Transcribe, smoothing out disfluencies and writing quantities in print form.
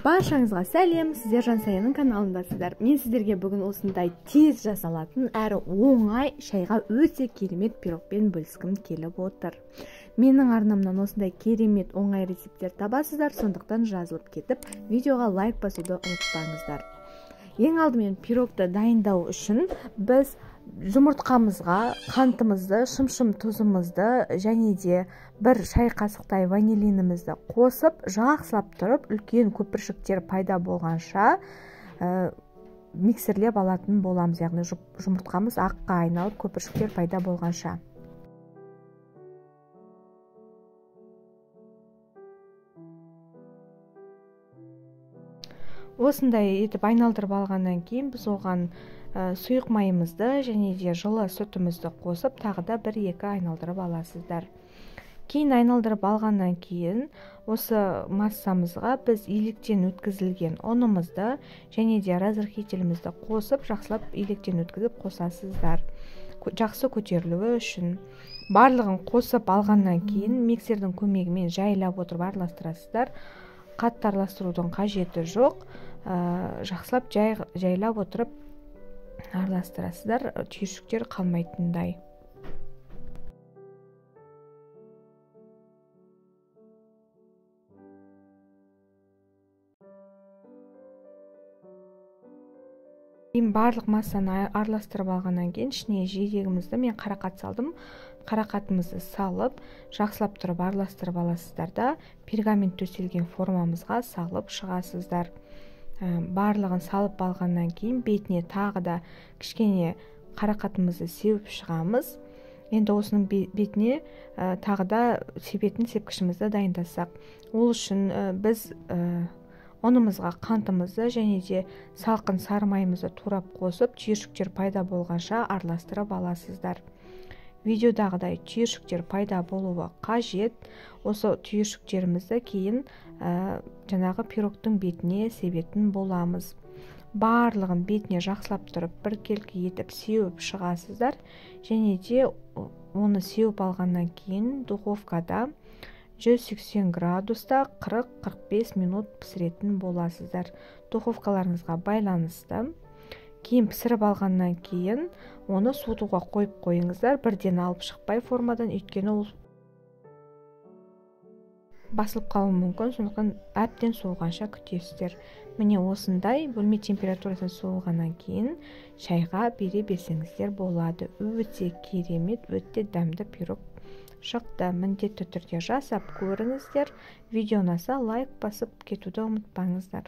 Баршаңызға сәлем, сіздер Жансаяның каналындасыздар. Мен сіздерге бүгін осындай тез жасалатын әрі оңай шайға өте керемет пирогпен бөліскім келіп отыр. Менің арнамнан осындай керемет оңай рецепттер табасыздар, сондықтан жазылып кетіп, видеоға лайк басуды ұмытпаңыздар. Ең алдымен пирогты дайындау үшін біз жұмыртқамызға қантымызды, шым-шым тұзымызды және де бір шай қасықтай ванилинімізді қосып, жақсылап тұрып, үлкен көпіршіктер пайда болғанша миксерлеп алатын боламыз. Яғни жұмыртқамыз аққа айналып, көпіршіктер пайда болғанша. Осындай етіп айналдырып алғаннан кейін біз оған сұйық майымызды және де жылы сүтімізді қосып, тағы да 1-2 айналдырып аласыздар. Кейін айналдырып алғаннан кейін осы массамызға біз електен өткізілген ұнымызды және де разрыхителімізді қосып, жақсылап електен өткізіп қосасыздар. Жақсы көтерілуі үшін барлығын қосып алғаннан кейін миксердің көмегімен жайлап отырып араластырасыздар. Қатты араластырудың қажеті жоқ. Жақсылап жайлап отырып араластырасыздар, түйіршіктер қалмайтындай. Барлық массаны араластырып алғаннан кейін ішіне жидегімізді мен қарақат салдым. Қарақатымызды салып, жақсылап тұрып араластырып аласыздар да пергамент төселген формамызға салып шығасыздар. Барлығын салып алғаннан кейін бетіне тағы да кішкене қарақатымызды сеуіп шығамыз. Енді осының бетіне тағы да себетін сепкішімізді дайындасақ. Ол үшін біз ұнымызға қантымызды және де салқын сары майымызды турап қосып, түйіршіктер пайда болғанша араластырып аласыздар. Видеодағыдай түйіршіктер пайда болуы қажет. Осы түйіршіктерімізді кейін жаңағы пирогтың бетіне себетін боламыз. Барлығын бетіне жақсылап тұрып, біркелкі етіп сеуіп шығасыздар. Және де оны сеуіп алғаннан кейін духовкада 180 градуста 40-45 минут пісіретін боласыздар. Духовкаларыңызға байланысты. Кейін пісіріп алғаннан кейін оны суытуға қойып қойыңыздар. Бірден алып шықпай формадан, өйткені ол басылып қалуы мүмкін, сондықтан әбден суығанша күтесіздер. Міне осындай бөлме температурасында суығаннан кейін шайға бере берсеңіздер болады. Өте керемет, өте дәмді пирог шықты. Міндетті түрде жасап көріңіздер. Видео ұнаса лайк басып кетуді ұмытпаңыздар.